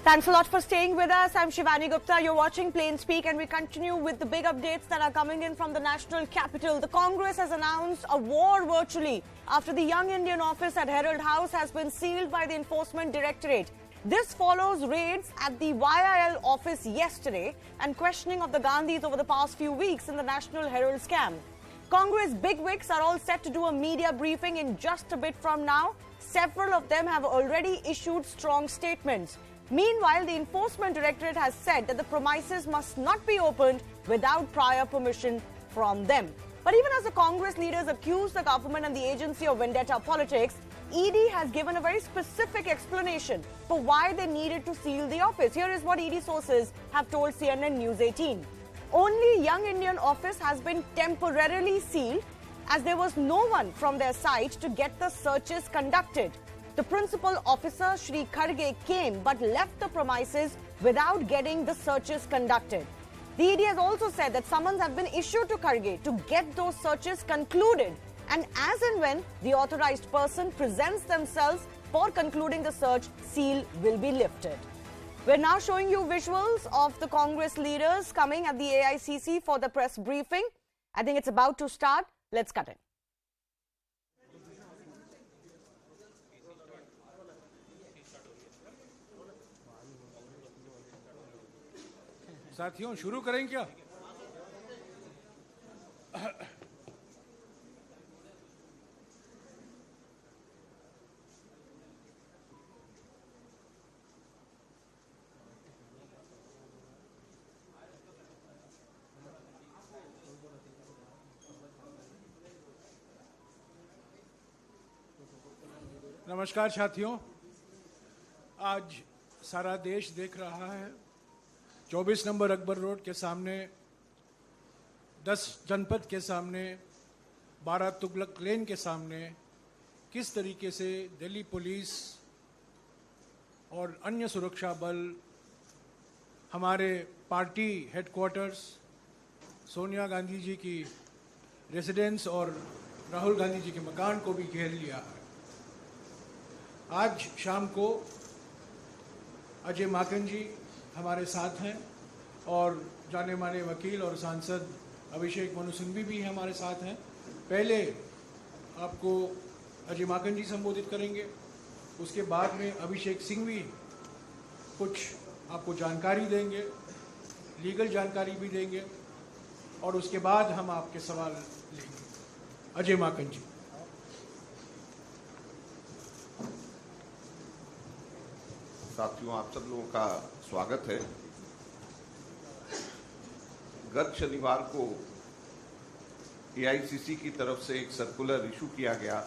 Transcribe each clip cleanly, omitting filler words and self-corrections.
Thanks a lot for staying with us. I'm Shivani Gupta. You're watching Plain Speak, and we continue with the big updates that are coming in from the national capital. The Congress has announced a war virtually after the Young Indian office at Herald House has been sealed by the Enforcement Directorate. This follows raids at the YIL office yesterday and questioning of the Gandhis over the past few weeks in the National Herald scam. Congress bigwigs are all set to do a media briefing in just a bit from now. Several of them have already issued strong statements. Meanwhile, the Enforcement Directorate has said that the premises must not be opened without prior permission from them. But even as the Congress leaders accuse the government and the agency of vendetta politics, ED has given a very specific explanation for why they needed to seal the office. Here is what ED sources have told CNN News 18. Only Young Indian office has been temporarily sealed as there was no one from their side to get the searches conducted. The principal officer, Shri Kharge, came but left the premises without getting the searches conducted. The ED has also said that summons have been issued to Kharge to get those searches concluded, and as and when the authorized person presents themselves for concluding the search, seal will be lifted. We're now showing you visuals of the Congress leaders coming at the AICC for the press briefing. I think it's about to start. Let's cut in. साथियों शुरू करें क्या? नमस्कार साथियों, आज सारा देश देख रहा है 24 नंबर अकबर रोड के सामने, 10 जनपद के सामने, 12 तुगलक लेन के सामने किस तरीके से दिल्ली पुलिस और अन्य सुरक्षा बल हमारे पार्टी हेडक्वार्टर्स, सोनिया गांधी जी की रेजिडेंस और राहुल गांधी जी के मकान को भी घेर लिया है। आज शाम को अजय माकन जी हमारे साथ हैं और जाने माने वकील और सांसद अभिषेक मनु सिंघवी भी हमारे साथ हैं। पहले आपको अजय माकन जी संबोधित करेंगे, उसके बाद में अभिषेक सिंघवी कुछ आपको जानकारी देंगे, लीगल जानकारी भी देंगे और उसके बाद हम आपके सवाल लेंगे। अजय माकन जी। साथियों, आप सब लोगों का स्वागत है। गत शनिवार को एआईसीसी की तरफ से एक सर्कुलर इशू किया गया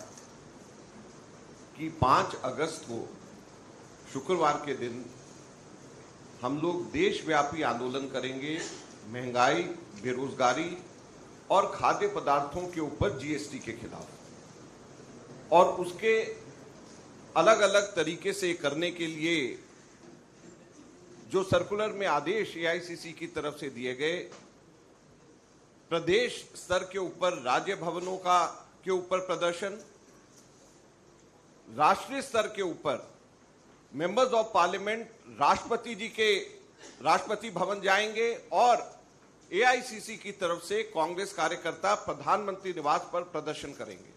कि 5 अगस्त को शुक्रवार के दिन हम लोग देशव्यापी आंदोलन करेंगे महंगाई, बेरोजगारी और खाद्य पदार्थों के ऊपर जीएसटी के खिलाफ। और उसके अलग अलग तरीके से करने के लिए जो सर्कुलर में आदेश एआईसीसी की तरफ से दिए गए, प्रदेश स्तर के ऊपर राज्य भवनों के ऊपर प्रदर्शन, राष्ट्रीय स्तर के ऊपर members of parliament Rashtrapati Bhavan जाएंगे और एआईसीसी की तरफ से कांग्रेस कार्यकर्ता प्रधानमंत्री निवास पर प्रदर्शन करेंगे।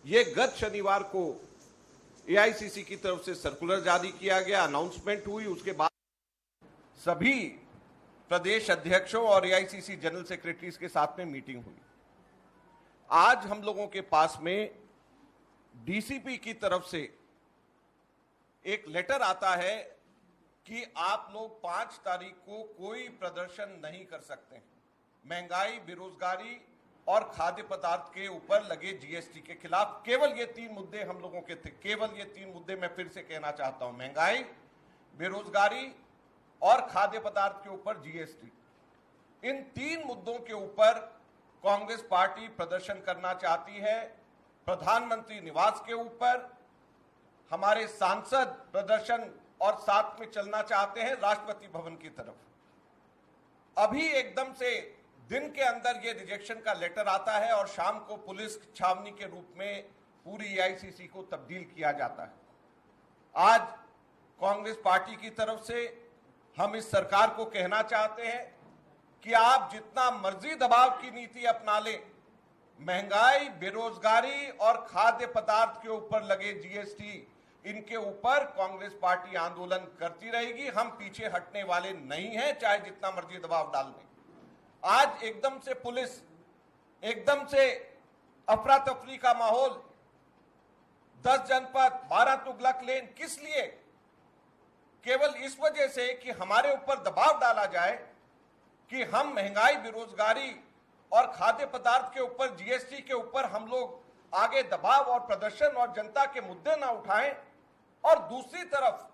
ये गत शनिवार को एआईसीसी की तरफ से सर्कुलर जारी किया गया, अनाउंसमेंट हुई, उसके बाद सभी प्रदेश अध्यक्षों और एआईसीसी जनरल सेक्रेटरीज के साथ में मीटिंग हुई। आज हम लोगों के पास में डीसीपी की तरफ से एक लेटर आता है कि आप लोग 5 तारीख को कोई प्रदर्शन नहीं कर सकते। महंगाई, बेरोजगारी और खाद्य पदार्थ के ऊपर लगे जीएसटी के खिलाफ केवल ये 3 मुद्दे हम लोगों के थे। केवल ये 3 मुद्दे मैं फिर से कहना चाहता हूं, महंगाई, बेरोजगारी और खाद्य पदार्थ के ऊपर जीएसटी। इन 3 मुद्दों के ऊपर कांग्रेस पार्टी प्रदर्शन करना चाहती है। प्रधानमंत्री निवास के ऊपर हमारे सांसद प्रदर्शन और साथ में चलना चाहते हैं राष्ट्रपति भवन की तरफ। अभी एकदम से दिन के अंदर ये रिजेक्शन का लेटर आता है और शाम को पुलिस छावनी के रूप में पूरी एआईसीसी को तब्दील किया जाता है। आज कांग्रेस पार्टी की तरफ से हम इस सरकार को कहना चाहते हैं कि आप जितना मर्जी दबाव की नीति अपना लें, महंगाई, बेरोजगारी और खाद्य पदार्थ के ऊपर लगे जीएसटी, इनके ऊपर कांग्रेस पार्टी आंदोलन करती रहेगी। हम पीछे हटने वाले नहीं हैं, चाहे जितना मर्जी दबाव डाल दें। आज एकदम से पुलिस, एकदम से अफरा तफरी का माहौल, 10 जनपद, 12 तुगलक लेन, किस लिए? केवल इस वजह से कि हमारे ऊपर दबाव डाला जाए कि हम महंगाई, बेरोजगारी और खाद्य पदार्थ के ऊपर, जीएसटी के ऊपर हम लोग आगे दबाव और प्रदर्शन और जनता के मुद्दे ना उठाएं, और दूसरी तरफ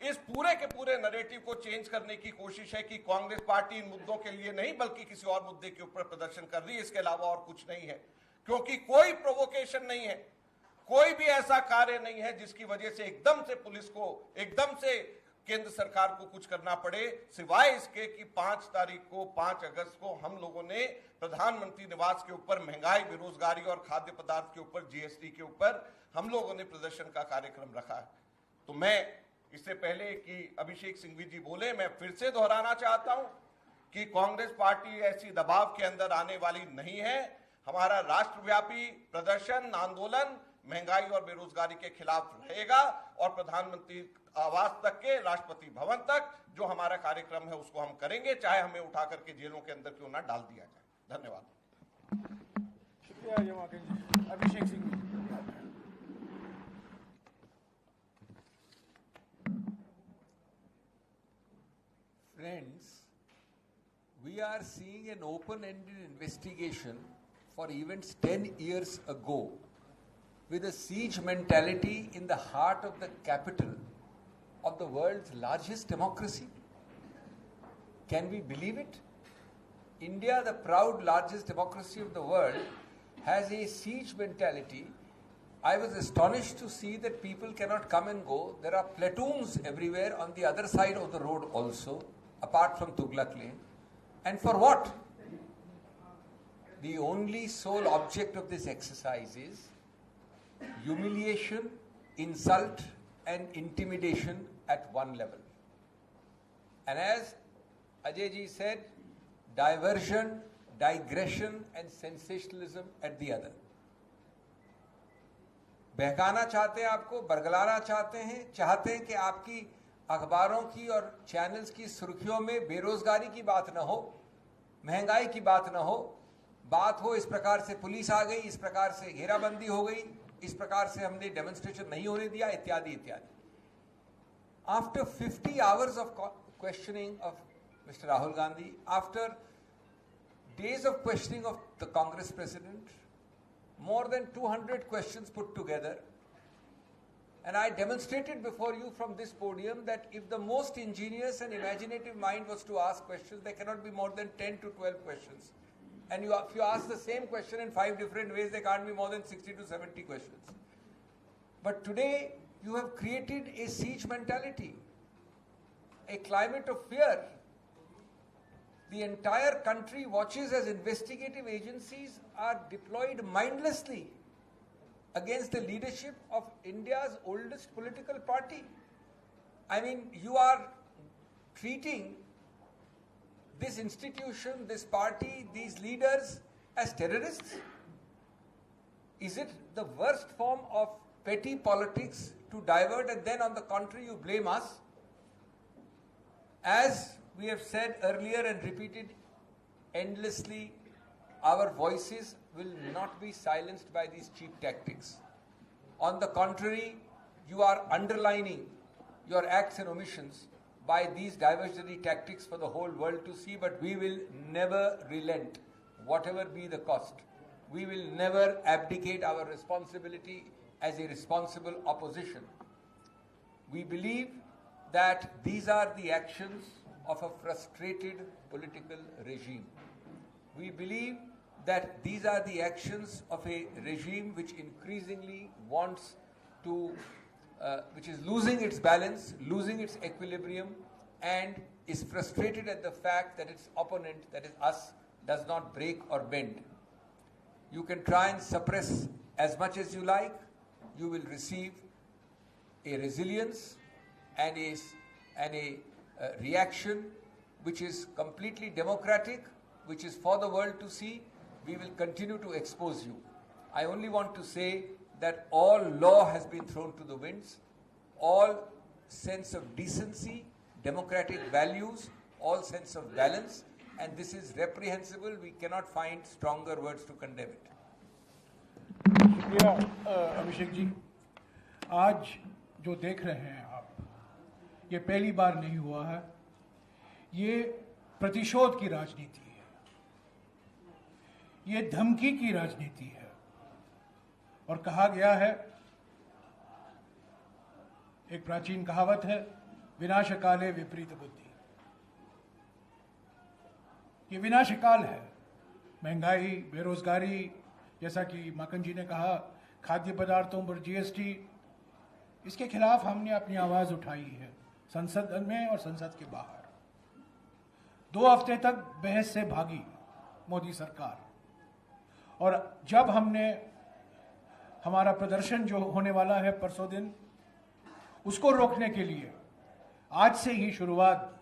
इस पूरे के पूरे नैरेटिव को चेंज करने की कोशिश है कि कांग्रेस पार्टी इन मुद्दों के लिए नहीं बल्कि किसी और मुद्दे के ऊपर प्रदर्शन कर रही है, इसके अलावा और कुछ नहीं है। क्योंकि कोई प्रोवोकेशन नहीं है, कोई भी ऐसा कार्य नहीं है जिसकी वजह से एकदम से पुलिस को, एकदम से केंद्र सरकार को कुछ करना पड़े, सिवाय इसके कि 5 तारीख को, 5 अगस्त को हम लोगों ने प्रधानमंत्री निवास के ऊपर महंगाई, बेरोजगारी और खाद्य पदार्थ के ऊपर, जीएसटी के ऊपर हम लोगों ने प्रदर्शन का कार्यक्रम रखा है। तो मैं इससे पहले कि अभिषेक सिंघवी जी बोले, मैं फिर से दोहराना चाहता हूं कि कांग्रेस पार्टी ऐसी दबाव के अंदर आने वाली नहीं है। हमारा राष्ट्रव्यापी प्रदर्शन, आंदोलन महंगाई और बेरोजगारी के खिलाफ रहेगा, और प्रधानमंत्री आवास तक के, राष्ट्रपति भवन तक जो हमारा कार्यक्रम है उसको हम करेंगे, चाहे हमें उठा करके जेलों के अंदर क्यों ना डाल दिया जाए। धन्यवाद। शुक्रिया अजय माकन जी। Abhishek Singh ji. Friends, we are seeing an open-ended investigation for events 10 years ago with a siege mentality in the heart of the capital of the world's largest democracy. Can we believe it? India, the proud largest democracy of the world, has a siege mentality. I was astonished to see that people cannot come and go. There are platoons everywhere on the other side of the road also, apart from Tughlaq Lane. And for what? The only sole object of this exercise is humiliation, insult and intimidation at one level. And as Ajay ji said, diversion, digression and sensationalism at the other. बहकाना चाहते हैं आपको, बरगलाना चाहते हैं कि आपकी अखबारों की और चैनल्स की सुर्खियों में बेरोजगारी की बात न हो, महंगाई की बात न हो, बात हो इस प्रकार से पुलिस आ गई, इस प्रकार से घेराबंदी हो गई, इस प्रकार से हमने डेमोन्स्ट्रेशन नहीं होने दिया, इत्यादि इत्यादि. After 50 hours of questioning of Mr. Rahul Gandhi, after days of questioning of the Congress president, more than 200 questions put together, and I demonstrated before you from this podium that if the most ingenious and imaginative mind was to ask questions, there cannot be more than 10 to 12 questions. And if you ask the same question in 5 different ways, there can't be more than 60 to 70 questions. But today, you have created a siege mentality, a climate of fear. The entire country watches as investigative agencies are deployed mindlessly against the leadership of India's oldest political party. I mean, you are treating this institution, this party, these leaders as terrorists? Is it the worst form of petty politics to divert, and then on the contrary you blame us? As we have said earlier and repeated endlessly, our voices will not be silenced by these cheap tactics. On the contrary, you are underlining your acts and omissions by these diversionary tactics for the whole world to see, but we will never relent, whatever be the cost. We will never abdicate our responsibility as a responsible opposition. We believe that these are the actions of a frustrated political regime. We believe that these are the actions of a regime which increasingly wants to which is losing its balance, losing its equilibrium, and is frustrated at the fact that its opponent, that is us, does not break or bend. You can try and suppress as much as you like. You will receive a resilience and a reaction which is completely democratic, which is for the world to see, we will continue to expose you. I only want to say that all law has been thrown to the winds, all sense of decency, democratic values, all sense of balance, and this is reprehensible. We cannot find stronger words to condemn it. शुक्रिया अभिषेक जी। आज जो देख रहे हैं आप, ये पहली बार नहीं हुआ है। ये प्रतिशोध की राजनीति है, ये धमकी की राजनीति है, और कहा गया है, एक प्राचीन कहावत है, विनाशकाले विपरीत बुद्धि। ये विनाशकाल है। महंगाई, बेरोजगारी, जैसा कि माकन जी ने कहा, खाद्य पदार्थों पर जीएसटी, इसके खिलाफ हमने अपनी आवाज उठाई है, संसद में और संसद के बाहर। 2 हफ्ते तक बहस से भागी मोदी सरकार, और जब हमने हमारा प्रदर्शन जो होने वाला है परसों दिन, उसको रोकने के लिए आज से ही शुरुआत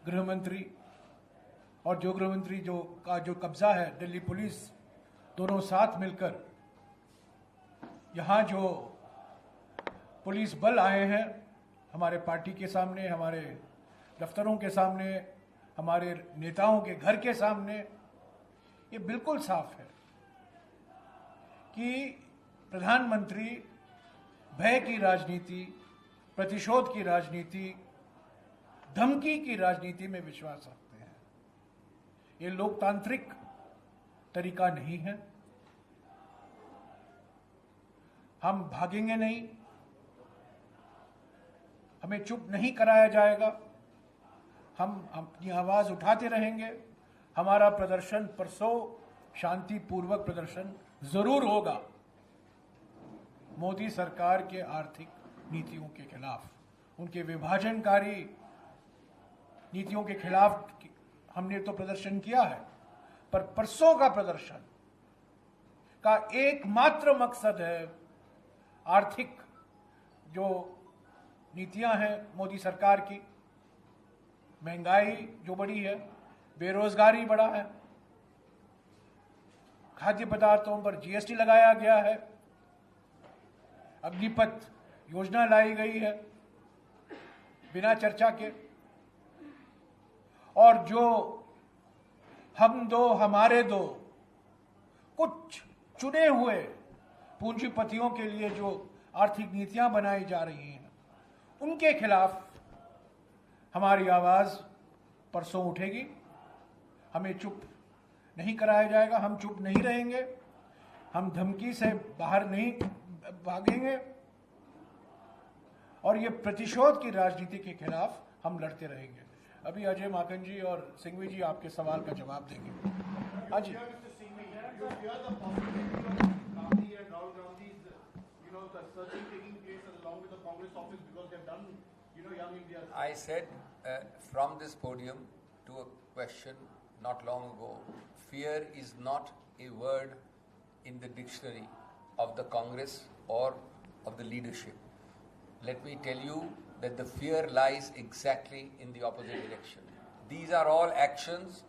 गृह मंत्री और जो गृह मंत्री का जो कब्जा है, दिल्ली पुलिस, दोनों साथ मिलकर यहाँ जो पुलिस बल आए हैं, हमारे पार्टी के सामने, हमारे दफ्तरों के सामने, हमारे नेताओं के घर के सामने, ये बिल्कुल साफ है कि प्रधानमंत्री भय की राजनीति, प्रतिशोध की राजनीति, धमकी की राजनीति में विश्वास रखते हैं। ये लोकतांत्रिक तरीका नहीं है। हम भागेंगे नहीं, हमें चुप नहीं कराया जाएगा। हम अपनी आवाज उठाते रहेंगे। हमारा प्रदर्शन परसों शांतिपूर्वक प्रदर्शन जरूर होगा। मोदी सरकार के आर्थिक नीतियों के खिलाफ, उनके विभाजनकारी नीतियों के खिलाफ हमने तो प्रदर्शन किया है, पर परसों का प्रदर्शन का एकमात्र मकसद है आर्थिक जो नीतियां हैं मोदी सरकार की, महंगाई जो बढ़ी है, बेरोजगारी बढ़ा है, खाद्य पदार्थों पर जीएसटी लगाया गया है, अग्निपथ योजना लाई गई है बिना चर्चा के, और जो हम दो हमारे दो कुछ चुने हुए पूंजीपतियों के लिए जो आर्थिक नीतियां बनाई जा रही हैं, उनके खिलाफ हमारी आवाज परसों उठेगी। हमें चुप नहीं कराया जाएगा, हम चुप नहीं रहेंगे, हम धमकी से बाहर नहीं भागेंगे, और ये प्रतिशोध की राजनीति के खिलाफ हम लड़ते रहेंगे। अभी अजय माकन जी और सिंघवी जी आपके सवाल का जवाब देंगे। हाँ जी। I said from this podium to a question not long ago, fear is not a word in the dictionary of the Congress or of the leadership. Let me tell you that the fear lies exactly in the opposite direction. These are all actions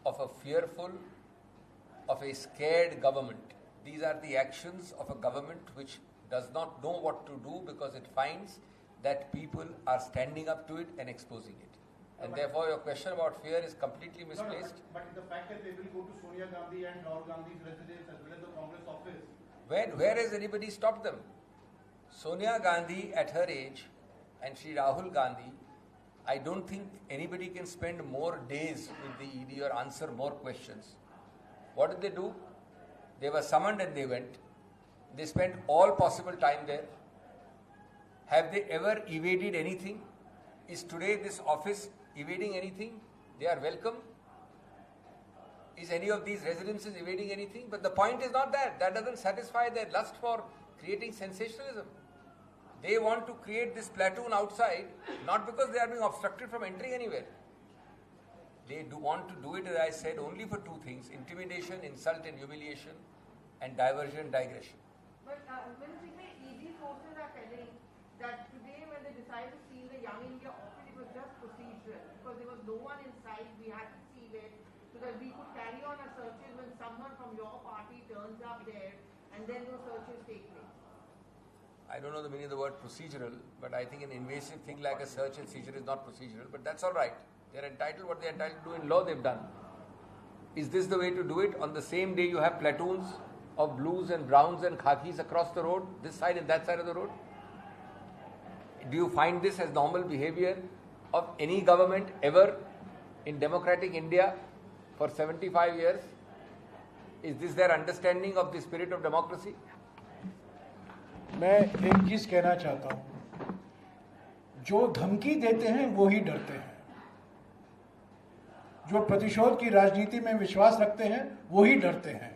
of a fearful, of a scared government. These are the actions of a government which does not know what to do because it finds that people are standing up to it and exposing it. And therefore your question about fear is completely misplaced. But the fact that they will go to Sonia Gandhi and Rahul Gandhi's residence as well as the Congress office. Where has anybody stopped them? Sonia Gandhi at her age and Shri Rahul Gandhi, I don't think anybody can spend more days with the ED or answer more questions. What did they do? They were summoned and they went. They spent all possible time there. Have they ever evaded anything? Is today this office evading anything? They are welcome. Is any of these residences evading anything? But the point is not that. That doesn't satisfy their lust for creating sensationalism. They want to create this platoon outside, not because they are being obstructed from entering anywhere. They do want to do it, as I said, only for 2 things: intimidation, insult and humiliation, and diversion, digression. But when ED forces are telling that today when they decided to seal the Young India office, it was just procedural because there was no one inside. We had to seal it so that we could carry on our searches when someone from your party turns up there, and then those searches take place. I don't know the meaning of the word procedural, but I think an invasive thing like a search and seizure is not procedural, but that's all right. They're entitled, what they're entitled to do in law, they've done. Is this the way to do it? On the same day you have platoons of blues and browns and khakis across the road, this side and that side of the road? Do you find this as normal behavior of any government ever in democratic India for 75 years? Is this their understanding of the spirit of democracy? मैं एक चीज कहना चाहता हूं, जो धमकी देते हैं वो ही डरते हैं, जो प्रतिशोध की राजनीति में विश्वास रखते हैं वो ही डरते हैं,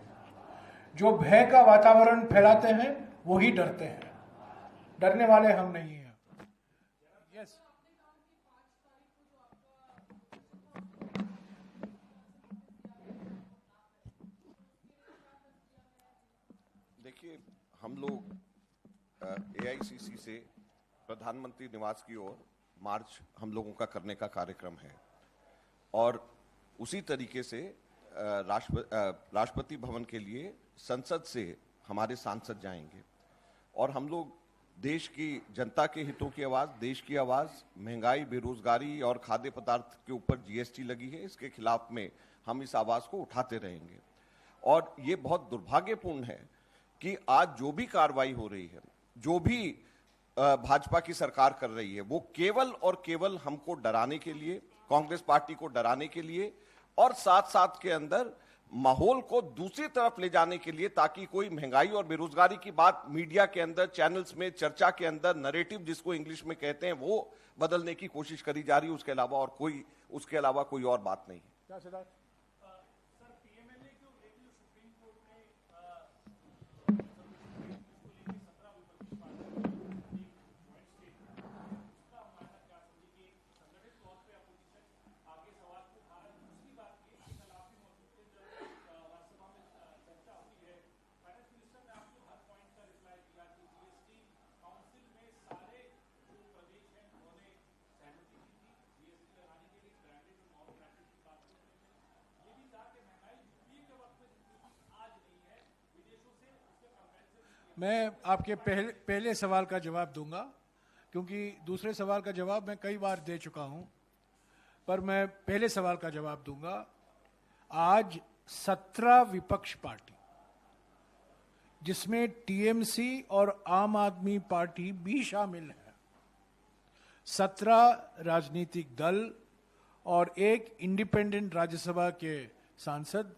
जो भय का वातावरण फैलाते हैं वो ही डरते हैं। डरने वाले हम नहीं हैं। यस देखिए, हम लोग एआईसीसी से प्रधानमंत्री निवास की ओर मार्च हम लोगों का करने का कार्यक्रम है और उसी तरीके से राष्ट्रपति भवन के लिए संसद से हमारे सांसद जाएंगे और हम लोग देश की जनता के हितों की आवाज, देश की आवाज, महंगाई, बेरोजगारी और खाद्य पदार्थ के ऊपर जीएसटी लगी है, इसके खिलाफ में हम इस आवाज को उठाते रहेंगे। और ये बहुत दुर्भाग्यपूर्ण है कि आज जो भी कार्रवाई हो रही है, जो भी भाजपा की सरकार कर रही है, वो केवल और केवल हमको डराने के लिए, कांग्रेस पार्टी को डराने के लिए और साथ साथ के अंदर माहौल को दूसरी तरफ ले जाने के लिए, ताकि कोई महंगाई और बेरोजगारी की बात मीडिया के अंदर, चैनल्स में, चर्चा के अंदर, नैरेटिव जिसको इंग्लिश में कहते हैं, वो बदलने की कोशिश करी जा रही है। उसके अलावा कोई और बात नहीं है। मैं आपके पहले सवाल का जवाब दूंगा, क्योंकि दूसरे सवाल का जवाब मैं कई बार दे चुका हूं, पर मैं पहले सवाल का जवाब दूंगा। आज 17 विपक्ष पार्टी, जिसमें टीएमसी और आम आदमी पार्टी भी शामिल है, 17 राजनीतिक दल और एक इंडिपेंडेंट राज्यसभा के सांसद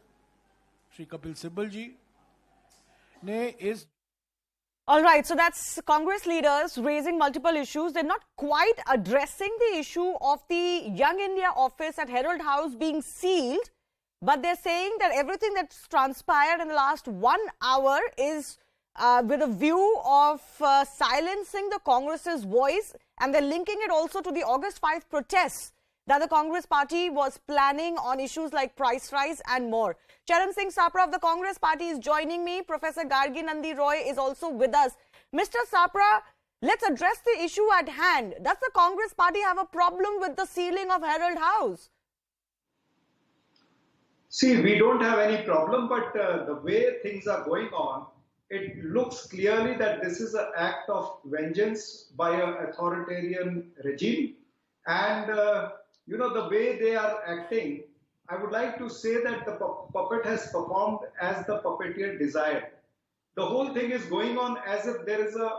श्री कपिल सिब्बल जी ने इस All right, so that's Congress leaders raising multiple issues. They're not quite addressing the issue of the Young India office at Herald House being sealed, but they're saying that everything that's transpired in the last 1 hour is with a view of silencing the Congress's voice, and they're linking it also to the August 5 protests that the Congress party was planning on issues like price rise and more. Charan Singh Sapra of the Congress party is joining me. Professor Gargi Nandi Roy is also with us. Mr. Sapra, let's address the issue at hand. Does the Congress party have a problem with the sealing of Herald House? See, we don't have any problem, but the way things are going on, it looks clearly that this is an act of vengeance by an authoritarian regime. And the way they are acting, I would like to say that the puppet has performed as the puppeteer desired. The whole thing is going on as if there is a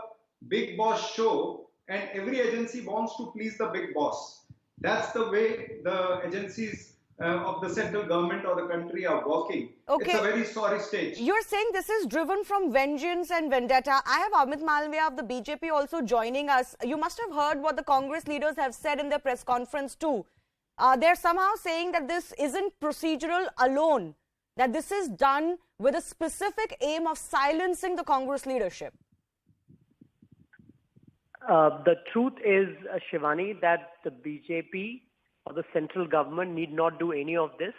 big boss show and every agency wants to please the big boss. That's the way the agencies of the central government or the country are working. Okay. It's a very sorry stage. You're saying this is driven from vengeance and vendetta. I have Amit Malviya of the BJP also joining us. You must have heard what the Congress leaders have said in their press conference too. They're somehow saying that this isn't procedural alone, that this is done with a specific aim of silencing the Congress leadership. The truth is, Shivani, that the BJP or the central government need not do any of this.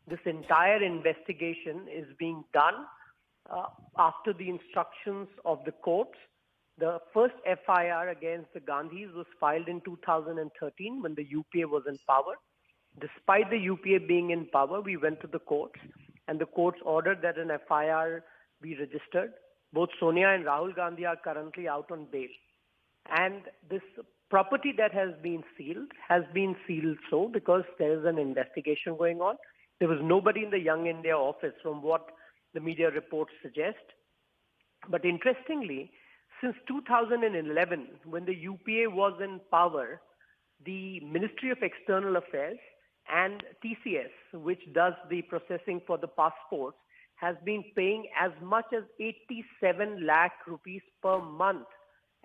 This entire investigation is being done after the instructions of the courts The first FIR against the Gandhis was filed in 2013 when the UPA was in power. Despite the UPA being in power, we went to the courts, and the courts ordered that an FIR be registered. Both Sonia and Rahul Gandhi are currently out on bail. And this property that has been sealed so because there is an investigation going on. There was nobody in the Young India office from what the media reports suggest. But interestingly, since 2011, when the UPA was in power, the Ministry of External Affairs and TCS, which does the processing for the passports, has been paying as much as 87 lakh rupees per month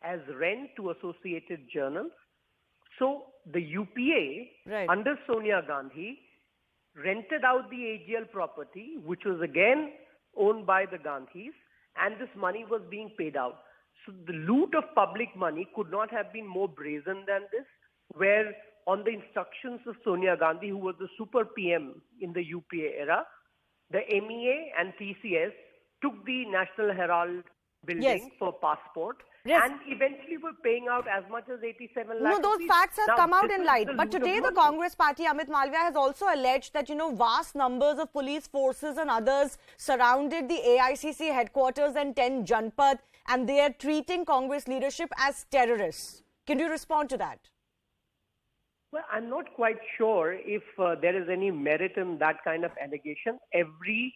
as rent to Associated Journals. So the UPA, under Sonia Gandhi, rented out the AGL property, which was again owned by the Gandhis, and this money was being paid out. So the loot of public money could not have been more brazen than this, where on the instructions of Sonia Gandhi, who was the super PM in the UPA era, the MEA and TCS took the National Herald building for passport and eventually were paying out as much as 87 lakh. No, those facts have come out in light. But today the Congress party, Amit Malviya, has also alleged that, vast numbers of police forces and others surrounded the AICC headquarters and 10 Janpad, and they are treating Congress leadership as terrorists. Can you respond to that? Well, I'm not quite sure if there is any merit in that kind of allegation. Every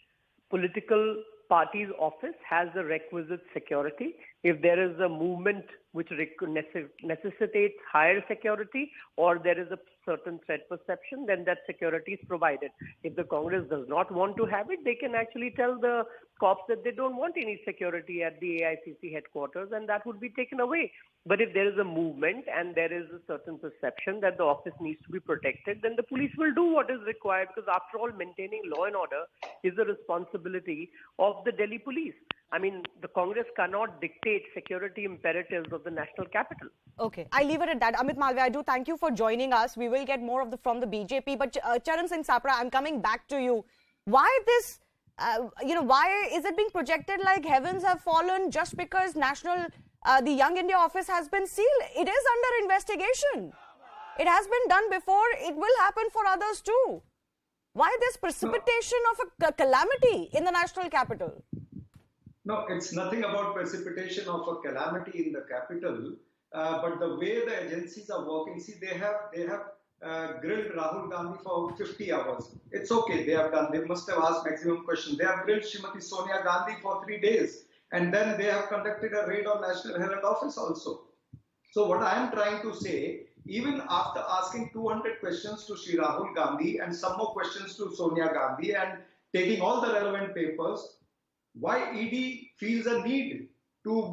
political party's office has the requisite security. If there is a movement which necessitates higher security or there is a certain threat perception, then that security is provided. If the Congress does not want to have it, they can actually tell the cops that they don't want any security at the AICC headquarters, and that would be taken away. But if there is a movement and there is a certain perception that the office needs to be protected, then the police will do what is required, because after all, maintaining law and order is the responsibility of the Delhi police. I mean, the Congress cannot dictate security imperatives of the national capital. Okay, I leave it at that. Amit Malviya, I do thank you for joining us. We will get more from the BJP. But Charan Singh Sapra, I'm coming back to you. Why this, why is it being projected like heavens have fallen just because the Young India office has been sealed? It is under investigation. It has been done before. It will happen for others too. Why this precipitation of a calamity in the national capital? No, it's nothing about precipitation of a calamity in the capital, but the way the agencies are working. See, they have grilled Rahul Gandhi for 50 hours. It's okay, they have done. They must have asked maximum questions. They have grilled Srimati Sonia Gandhi for 3 days, and then they have conducted a raid on National Herald office also. So what I am trying to say, even after asking 200 questions to Shri Rahul Gandhi and some more questions to Sonia Gandhi and taking all the relevant papers, why ED feels a need to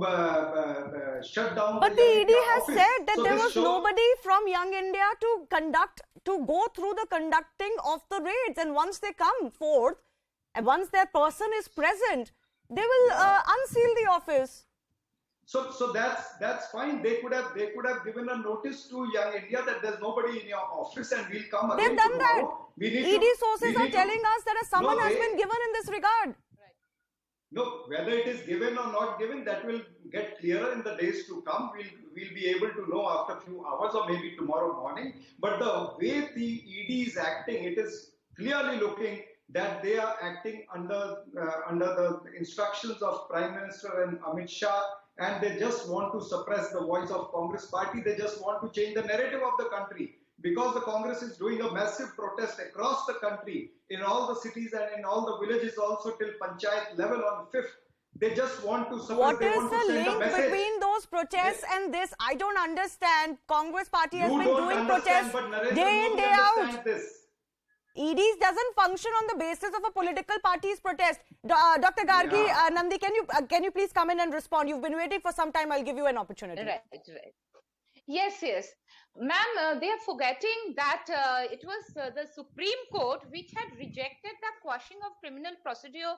shut down? But the ED has said that there was nobody from Young India to go through the conducting of the raids, and once they come forth, and once their person is present, they will unseal the office. So that's fine. They could have given a notice to Young India that there's nobody in your office and we'll come again. They've done tomorrow. that. ED sources are telling us that a summon has been given in this regard. No, whether it is given or not given, that will get clearer in the days to come. We'll be able to know after a few hours or maybe tomorrow morning. But the way the ED is acting, it is clearly looking that they are acting under the instructions of Prime Minister and Amit Shah, and they just want to suppress the voice of Congress party. They just want to change the narrative of the country. Because the Congress is doing a massive protest across the country, in all the cities and in all the villages also till Panchayat level on 5th. They just want to suppress. What is the link between those protests and this? I don't understand. Congress party has been doing protests day in, day out. EDs doesn't function on the basis of a political party's protest. Dr. Gargi, Nandi, can you please come in and respond? You've been waiting for some time. I'll give you an opportunity. Right. Yes. Ma'am, they are forgetting that it was the Supreme Court which had rejected the quashing of criminal procedure,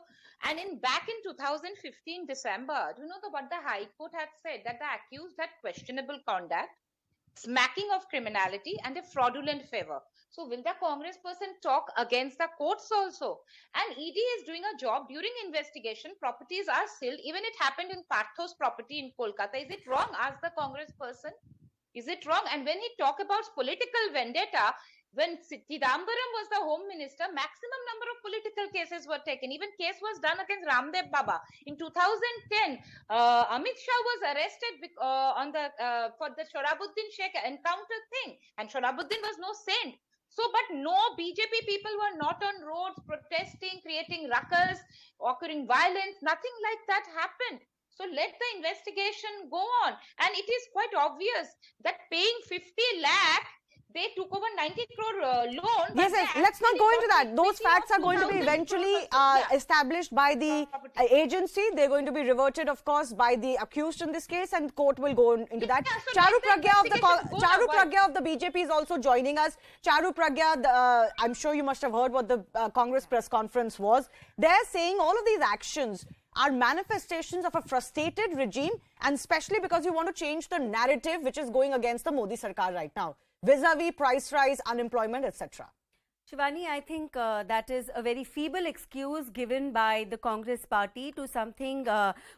and back in 2015 December, do you know what the High Court had said? That the accused had questionable conduct. smacking of criminality and a fraudulent favor. So will the Congress person talk against the courts also? And ED is doing a job during investigation. Properties are sealed. Even it happened in Partho's property in Kolkata. Is it wrong? Ask the Congress person. Is it wrong? And when he talk about political vendetta, when Chidambaram was the home minister, maximum number of political cases were taken. Even case was done against Ramdev Baba. In 2010, Amit Shah was arrested for the Shorabuddin Sheikh encounter thing. And Shorabuddin was no saint. So, but no, BJP people were not on roads protesting, creating ruckus, occurring violence. Nothing like that happened. So let the investigation go on. And it is quite obvious that paying 50 lakh, they took over 90 crore loan. Yes, let's not go into that. Those facts are going to be eventually established by the agency. They're going to be reverted, of course, by the accused in this case, and court will go into that. So Charu Pragya of the BJP is also joining us. Charu Pragya, I'm sure you must have heard what the Congress press conference was. They're saying all of these actions are manifestations of a frustrated regime, and especially because you want to change the narrative which is going against the Modi Sarkar right now, vis-a-vis price rise, unemployment, etc. Shivani, I think that is a very feeble excuse given by the Congress party to something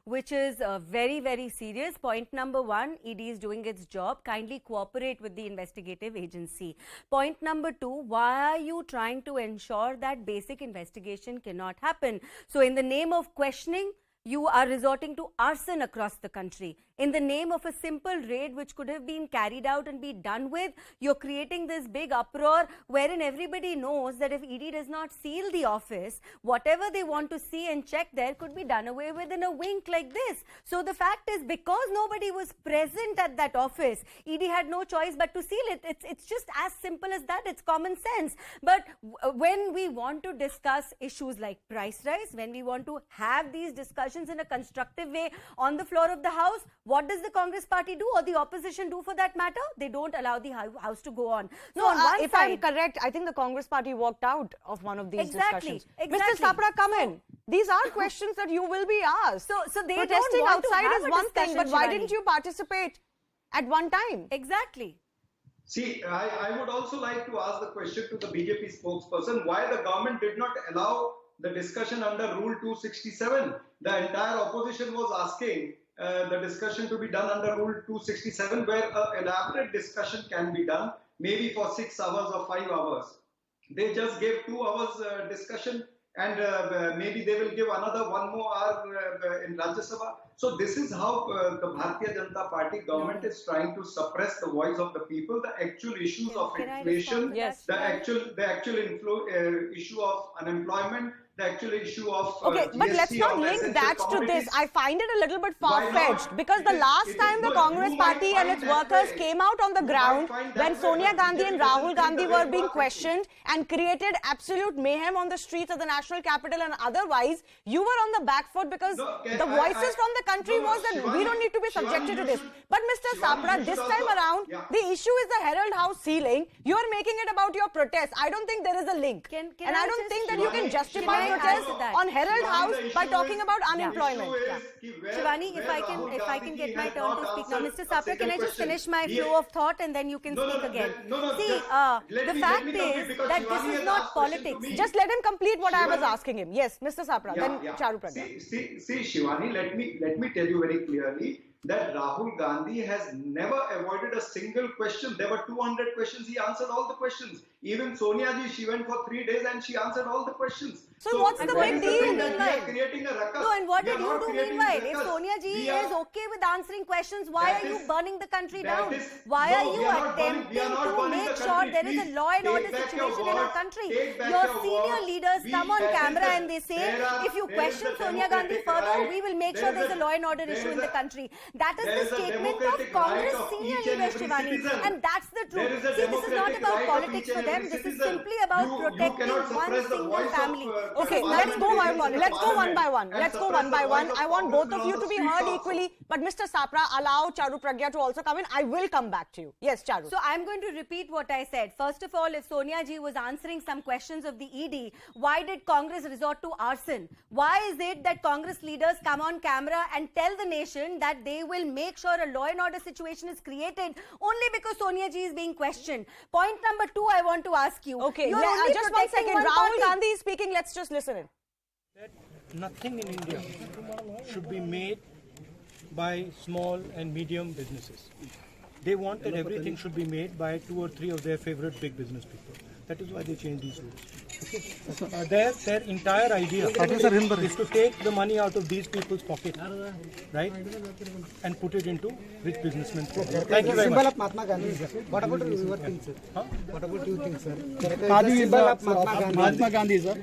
which is very, very serious. Point number one, ED is doing its job. Kindly cooperate with the investigative agency. Point number two, why are you trying to ensure that basic investigation cannot happen? So in the name of questioning, you are resorting to arson across the country. In the name of a simple raid which could have been carried out and be done with, you're creating this big uproar wherein everybody knows that if ED does not seal the office, whatever they want to see and check there could be done away with in a wink like this. So the fact is, because nobody was present at that office, ED had no choice but to seal it. It's just as simple as that. It's common sense. But when we want to discuss issues like price rise, when we want to have these discussions in a constructive way on the floor of the House, what does the Congress party do, or the opposition do for that matter? They don't allow the House to go on. So No, on one if side, I'm correct, I think the Congress party walked out of one of these discussions. Exactly. Mr. Sapra, come in. These are questions that you will be asked. So they Protesting don't want to outside have is a one thing, discussion, but why Shivani. didn't you participate at one time? Exactly. See, I would also like to ask the question to the BJP spokesperson, why the government did not allow the discussion under Rule 267. The entire opposition was asking the discussion to be done under Rule 267, where an elaborate discussion can be done, maybe for 6 hours or 5 hours. They just gave 2 hours discussion, and maybe they will give another 1 more hour in Rajya Sabha. So this is how the Bharatiya Janata Party government is trying to suppress the voice of the people. The actual issues of inflation, the actual issue of unemployment, the actual issue of Okay, but let's GST not of link essential that to commodities. this. I find it a little bit Why not? far-fetched, because the It is- last it is time the good. Congress You might party and find its that workers way. came out on the You ground might find when that Sonia way, but Gandhi and BJP Rahul doesn't Gandhi think the were way being you are questioned and created absolute mayhem on the streets of the national capital and otherwise, you were on the back foot because No, okay, the voices from the country was that we Shivani, don't need to be subjected Shivani, to this. you should- But Mr. Shivani, Sapra, you this should time also- around, yeah. the issue is the Herald House ceiling. You are making it about your protest. I don't think there is a link. Can And I I don't just- think that you can Shivani, justify Shivani, protest answer that. on Herald Shivani, House the by issue talking is- about the unemployment. issue is Yeah. ki where- Shivani, if where I can Rahul get my Gandhi turn has to not speak now, answered Mr. a Sapra, single can I just question. finish my He- flow of thought and then you can No, speak again? just See, let the me fact complete is because that this Shivani is has not asked question to politics. me. Just let him complete what I was Shivani- asking him. Yes, Mr. Sapra, then Charu Pragya. See, Shivani, let me tell you very clearly that Rahul Gandhi has never avoided a single question. There were 200 questions. He answered all the questions. Even Sonia ji, she went for 3 days and she answered all the questions. So what's the that big is deal? thing that we Meanwhile? are creating a ruckus. No, and what We are did you not do creating meanwhile? If ruckus. Sonia ji We are- is okay with answering questions, why That are you is- burning the country that down? is- Why no, are you we are not burning- attempting we are not to burning make the sure country. there is a Please law and order take back your situation in our words. country? Take back Your your senior words. leaders We- come on that is camera the- and they say, there are- if you there is question the Sonia Gandhi democratic further, right. we will make There sure is there is a law and order there issue is in the a- country. That is there the is a statement of democratic Congress right of senior each and leaders, every Shivani. citizen. And that's the There truth. is a See, this is not democratic about right of politics each for and them. every This is citizen. simply about You protecting cannot one suppress the single voice of, family. Okay, the let's go one parliament. let's go one by one. And Let's go suppress one by the one. voice of I want both of Congress you on to the be streets heard also. equally. But Mr. Sapra, allow Charu Pragya to also come in. I will come back to you. Yes, Charu. So I'm going to repeat what I said. First of all, if Sonia ji was answering some questions of the ED, why did Congress resort to arson? Why is it that Congress leaders come on camera and tell the nation that they they will make sure a law and order situation is created only because Sonia ji is being questioned. Point number 2, I want to ask you. Okay, You're only just one protecting second. one Rahul party. Gandhi is speaking. Let's just listen in. That nothing in India should be made by small and medium businesses. They want that everything should be made by 2 or 3 of their favorite big business people. That is why they changed these rules. Okay? Their entire idea is to take the money out of these people's pocket, right, and put it into rich businessmen. Thank you very much. Symbol of Mahatma Gandhi, sir. What about your thing, sir? Huh? What about you think, sir? Khadi Symbol of Mahatma Gandhi, sir.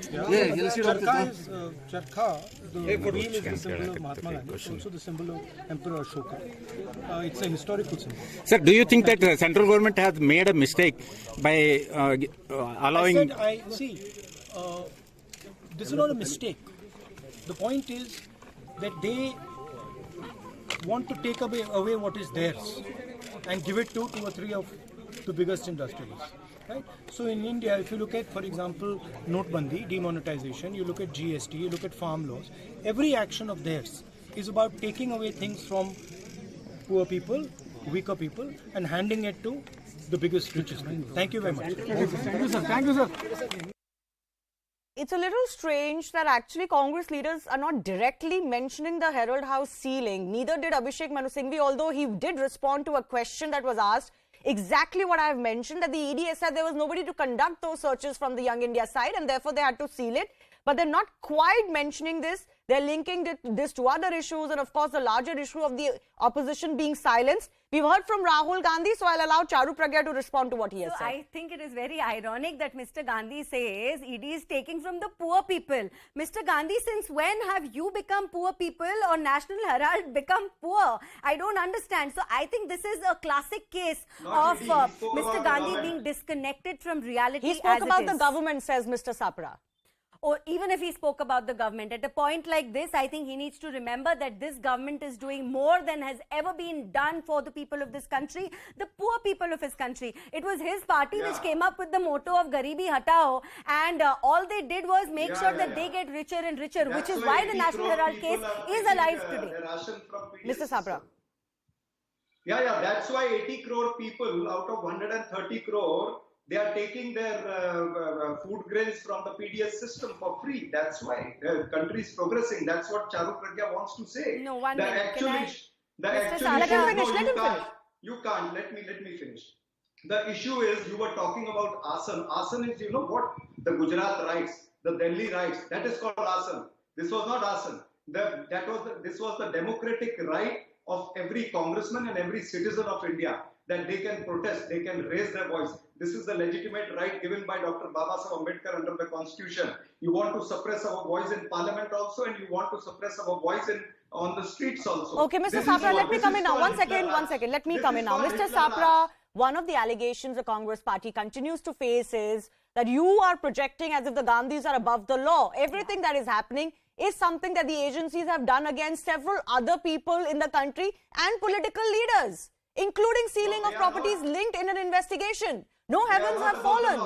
Charkha is Charkha. The wheel is the symbol of Mahatma Gandhi. It's also the symbol of Emperor Ashoka. It's a historical symbol. Sir, do you think that the central government has made a mistake by allowing? This is not a mistake. The point is that they want to take away what is theirs and give it to 2 or 3 of the biggest industrialists. Right? So in India, if you look at, for example, Notbandi, demonetization, you look at GST, you look at farm laws, every action of theirs is about taking away things from poor people, weaker people, and handing it to the biggest, richest people. Thank you very much. Thank you, sir. Thank you, sir. It's a little strange that actually Congress leaders are not directly mentioning the Herald House ceiling. Neither did Abhishek Manu Singhvi, although he did respond to a question that was asked. Exactly what I have mentioned, that the ED said there was nobody to conduct those searches from the Young India side and therefore they had to seal it. But they're not quite mentioning this. They're linking this to other issues and of course the larger issue of the opposition being silenced. We've heard from Rahul Gandhi, so I'll allow Charu Pragya to respond to what he has said. I think it is very ironic that Mr. Gandhi says ED is taking from the poor people. Mr. Gandhi, since when have you become poor people or National Herald become poor? I don't understand. So I think this is a classic case of Mr. Gandhi being disconnected from reality. He spoke about the government, says Mr. Sapra. Or even if he spoke about the government, at a point like this, I think he needs to remember that this government is doing more than has ever been done for the people of this country, the poor people of his country. It was his party which came up with the motto of Garibi Hatao, and all they did was make sure that they get richer and richer, which is why the National Herald case is alive today. Mr. Sapra. Yeah, that's why 80 crore people out of 130 crore, they are taking their food grains from the PDS system for free. That's why the country is progressing. That's what Charu Pragya wants to say. No, one minute. You can't. Let me finish. The issue is, you were talking about Asan. Asan is, you know what? The Gujarat rights, the Delhi rights. That is called Asan. This was not Asan. This was the democratic right of every congressman and every citizen of India, that they can protest, they can raise their voice. This is the legitimate right given by Dr. Babasaheb Ambedkar under the Constitution. You want to suppress our voice in Parliament also, and you want to suppress our voice on the streets also. Okay, Mr. Sapra, let me come in now. One second. Let me come in now. Mr. Sapra, one of the allegations the Congress party continues to face is that you are projecting as if the Gandhis are above the law. Everything that is happening is something that the agencies have done against several other people in the country and political leaders, including sealing of properties linked in an investigation. No heavens have fallen.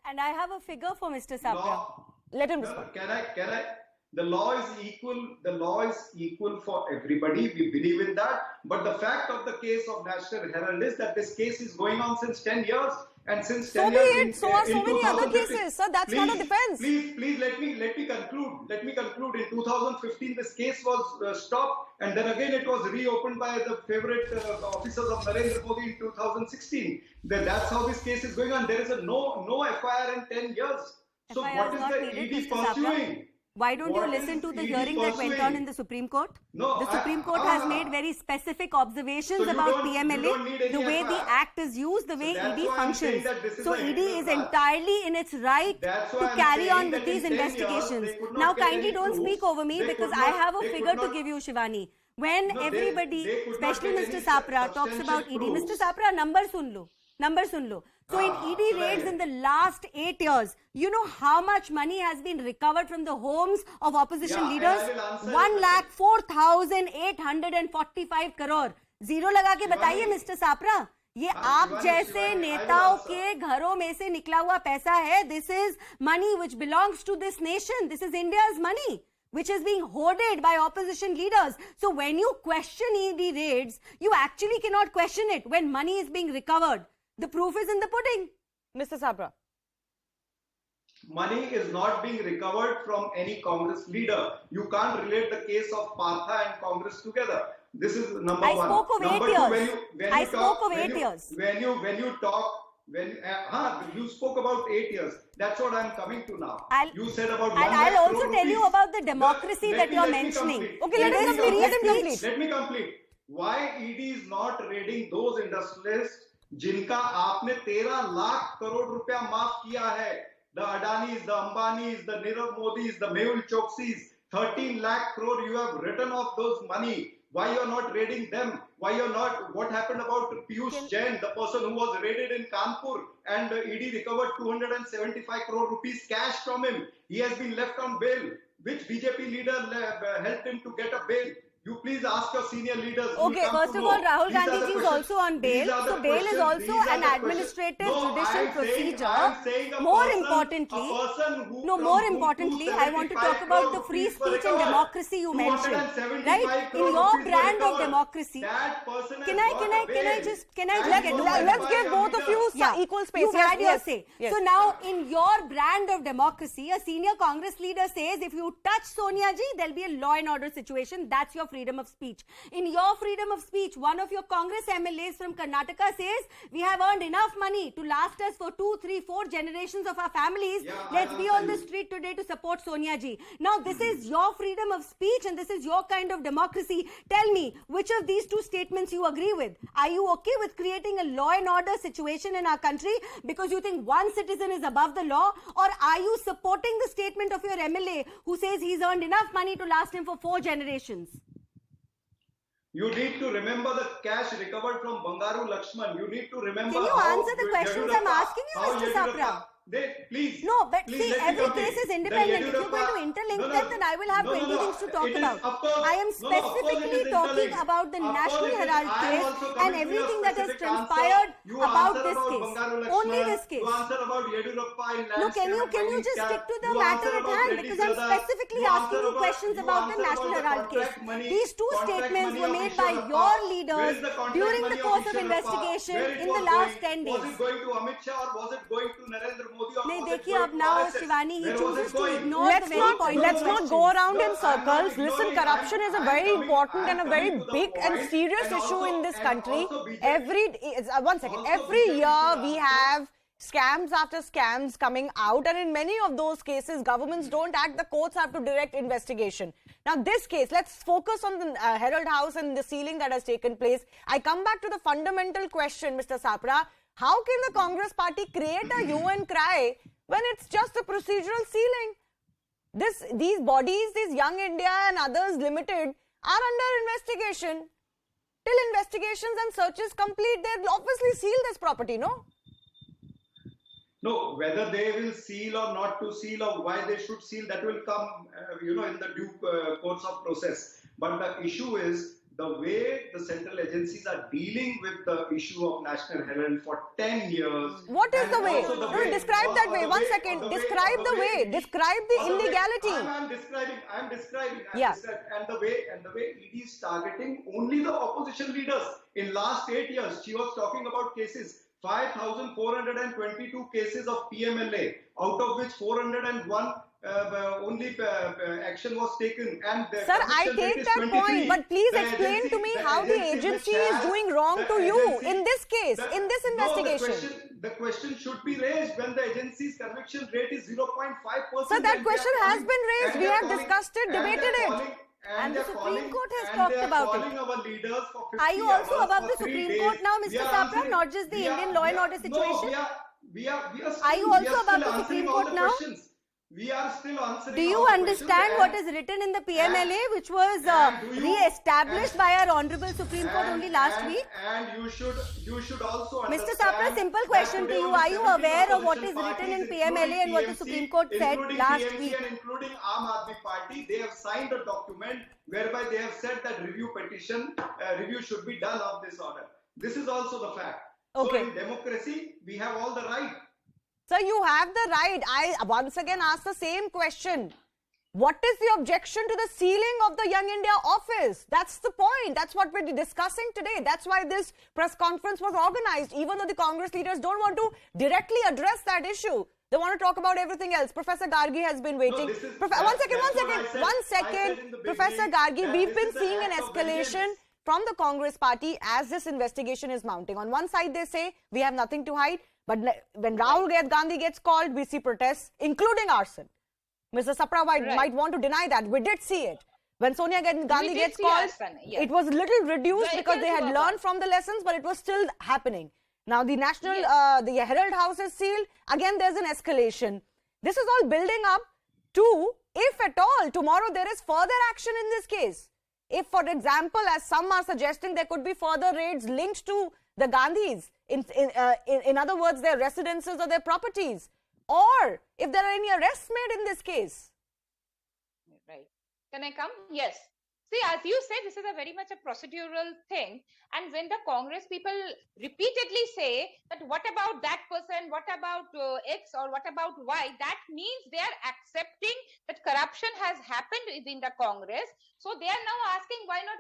And I have a figure for Mr. Sapra. Let him respond. Can I? The law is equal. The law is equal for everybody. We believe in that. But the fact of the case of National Herald is that this case is going on since 10 years. And since 10 years, so are so many other cases, sir. That's not a defense. Please let me conclude. Let me conclude. In 2015, this case was stopped, and then again it was reopened by the favorite officers of Narendra Modi in 2016. That's how this case is going on. There is no FIR in 10 years. So what is the ED pursuing? Why don't you listen to the hearing that went on in the Supreme Court? No, the Supreme Court has made very specific observations about PMLA, the way the Act is used, the way ED functions. So ED is entirely in its right to carry on with these investigations. Now kindly don't speak over me because I have a figure to give you, Shivani. When everybody, especially Mr. Sapra, talks about ED, Mr. Sapra, number sun lo. So in ED raids in the last 8 years, you know how much money has been recovered from the homes of opposition leaders? 1,04,845 crore. Zero लगा के बताइए Mr. Sapra. ये आप जैसे नेताओं के घरों में से निकला हुआ पैसा है. This is money which belongs to this nation. This is India's money. which is being hoarded by opposition leaders. So when you question ED raids, you actually cannot question it when money is being recovered. The proof is in the pudding. Mr. Sabra. Money is not being recovered from any Congress leader. You can't relate the case of Partha and Congress together. This is number one. I spoke of 8 years. I spoke of 8 years. When you talk, you spoke about 8 years. That's what I'm coming to now. You said about and I'll also tell you about the democracy that you're mentioning. Okay, let me complete. Why ED is not raiding those industrialists जिनका आपने 13 लाख करोड़ रुपया माफ किया है? The Adanis, the Ambanis, the Nirav Modis, the Mehul Choksis, 13 lakh crore you have written off those money. Why you're not raiding them? Why you're not? What happened about Piyush Jain, the person who was raided in Kanpur, and ED recovered 275 crore rupees cash from him? He has been left on bail. Which BJP leader helped him to get a bail? You please ask your senior leaders. Okay, first of all, Rahul Gandhi ji is also on bail. So bail is also an administrative judicial procedure. More importantly, I want to talk about the free speech and democracy you mentioned. Right? In your brand of democracy, can I just let's give both of you equal space. You had your say. So now, in your brand of democracy, a senior Congress leader says if you touch Sonia ji, there'll be a law and order situation. That's your freedom of speech. In your freedom of speech, one of your Congress MLAs from Karnataka says we have earned enough money to last us for 2, 3, 4 generations of our families. Let's be on the street today to support Sonia ji. Now this is your freedom of speech and this is your kind of democracy. Tell me, which of these two statements you agree with? Are you okay with creating a law and order situation in our country because you think one citizen is above the law, or are you supporting the statement of your MLA who says he's earned enough money to last him for 4 generations? You need to remember the cash recovered from Bangaru Lakshman. You need to remember. Can you answer the questions I'm asking you, Mr. Sapra? Please. No, but see, every case is independent. If you're going to interlink them, then I will have 20 things to talk about. I am specifically talking about the National Herald case and everything that has transpired about this case. Only this case. No, can you just stick to the matter at hand? Because I'm specifically asking you questions about the National Herald case. These two statements were made by your leaders during the course of investigation in the last 10 days. Was it going to Amit Shah or was it going to Narendra Modi? नहीं देखिए अब now Shivani he chooses to ignore the very point. Let's not go around in circles. Listen, corruption is a very important and a very big and serious issue in this country. Every year we have scams after scams coming out, and in many of those cases governments don't act, the courts have to direct investigation. Now this case, let's focus on the Herald House and the sealing that has taken place. I come back to the fundamental question, Mr. Sapra. How can the Congress party create a hue and cry when it's just a procedural sealing? These bodies, these Young India and others limited, are under investigation. Till investigations and searches complete, they'll obviously seal this property, no? No, whether they will seal or not to seal or why they should seal, that will come, in the due course of process. But the issue is the way the central agencies are dealing with the issue of National Herald for 10 years. What is the way? Describe that way. 1 second. Describe the way. Describe the illegality. I'm describing. And the way ED is targeting only the opposition leaders. In last 8 years, she was talking about cases. 5,422 cases of PMLA, out of which 401 only action was taken. And sir, I take that point, but please explain to me how the agency is doing wrong to you in this case, in this investigation. The question should be raised when the agency's conviction rate is 0.5%. Sir, that question has been raised. We have discussed it, debated it. And the Supreme Court has talked about it. Are you also above the Supreme Court now, Mr. Sapra, not just the Indian law and order situation? Are you also above the Supreme Court now? We are still answering. Do you understand what is written in the PMLA, which was re-established by our Honorable Supreme Court only last week? And you should also understand. Mr. Sapra, simple question to you. Are you aware of what is written in PMLA and what the Supreme Court said last week? And including Aam Aadmi Party, they have signed a document whereby they have said that review should be done of this order. This is also the fact. Okay. So in democracy, we have all the right. Sir, you have the right. I once again ask the same question. What is the objection to the sealing of the Young India office? That's the point. That's what we're discussing today. That's why this press conference was organized, even though the Congress leaders don't want to directly address that issue. They want to talk about everything else. Professor Gargi has been waiting. One second. Professor Gargi, we've been seeing an escalation from the Congress party as this investigation is mounting. On one side, they say we have nothing to hide. But when Rahul Gandhi gets called, we see protests, including arson. Mr. Sapra might want to deny that. We did see it. When Sonia Gandhi gets called, it was a little reduced because they had learned from the lessons, but it was still happening. Now the National, the Herald House is sealed. Again, there's an escalation. This is all building up to, if at all, tomorrow there is further action in this case. If, for example, as some are suggesting, there could be further raids linked to the Gandhis, in other words, their residences or their properties, or if there are any arrests made in this case. Right. Can I come? Yes. See, as you say, this is a very much a procedural thing. And when the Congress people repeatedly say that what about that person, what about X or what about Y, that means they are accepting that corruption has happened in the Congress. So they are now asking why not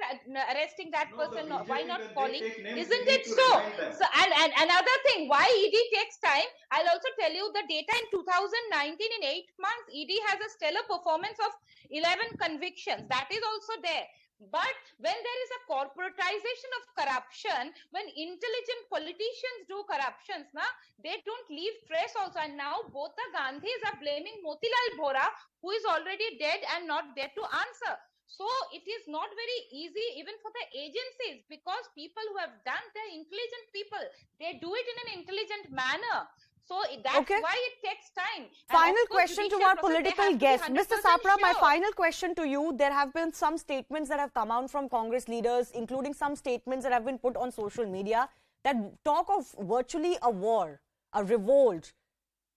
arresting that person, or why not calling? Isn't it so? And another thing, why ED takes time? I'll also tell you the data in 2019, in 8 months, ED has a stellar performance of 11 convictions. That is also there. But when there is a corporatization of corruption, when intelligent politicians do corruptions, they don't leave trace also. And now both the Gandhis are blaming Motilal Bora, who is already dead and not there to answer. So it is not very easy even for the agencies, because people who have done, they're intelligent people. They do it in an intelligent manner. So that's why it takes time. Final question to our political guest. Mr. Sapra, my final question to you. There have been some statements that have come out from Congress leaders, including some statements that have been put on social media, that talk of virtually a war, a revolt,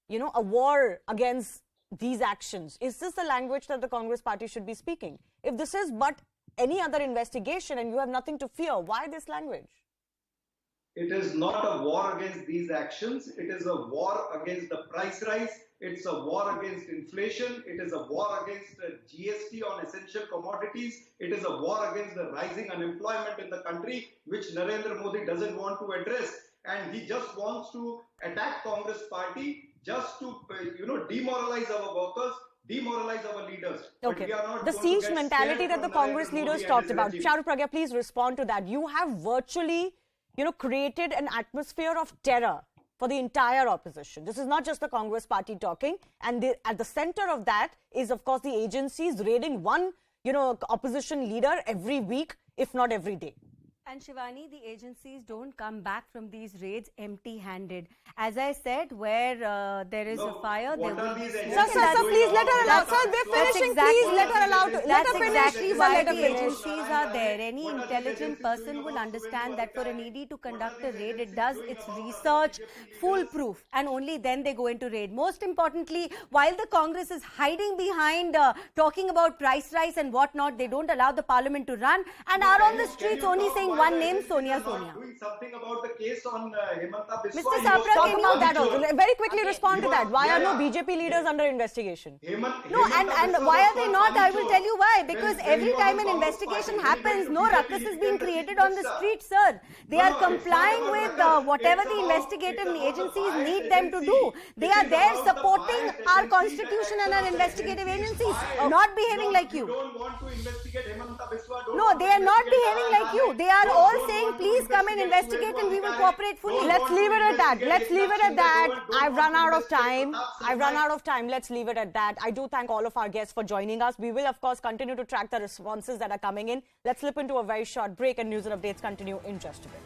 a war against these actions. Is this the language that the Congress party should be speaking? If this is but any other investigation and you have nothing to fear, why this language? It is not a war against these actions. It is a war against the price rise. It's a war against inflation. It is a war against GST on essential commodities. It is a war against the rising unemployment in the country, which Narendra Modi doesn't want to address. And he just wants to attack Congress party just to, demoralize our workers, demoralize our leaders. Okay. The siege mentality that the Congress leaders talked about. Charu Pragya, please respond to that. You have virtually created an atmosphere of terror for the entire opposition. This is not just the Congress party talking. And at the center of that is, of course, the agencies raiding one, opposition leader every week, if not every day. And Shivani, the agencies don't come back from these raids empty-handed. As I said, where there is a fire, there will be smoke. Sir, please let her allow. Sir, we're finishing. Please let her allow. That's exactly why the agencies are there. Any intelligent person will understand that for an ED to conduct a raid, it does its research foolproof, and only then they go into raid. Most importantly, while the Congress is hiding behind talking about price rise and whatnot, they don't allow the parliament to run and are on the streets only saying one name, Sonia. Doing something about the case on Himanta Biswa. Mr. Sapra, can you that also? Very quickly respond to that. Why are no BJP leaders under investigation? No, and why are they not? I will tell you why. Because every time an investigation happens, no ruckus is being created on the street, sir. They are complying with whatever the investigative agencies need them to do. They are there supporting our constitution and our investigative agencies, not behaving like you. No, they are not behaving like you. They are all saying, please come and investigate and we will cooperate fully. Let's leave it at that. Let's leave it at that. I've run out of time. Let's leave it at that. I do thank all of our guests for joining us. We will, of course, continue to track the responses that are coming in. Let's slip into a very short break, and news and updates continue in just a bit.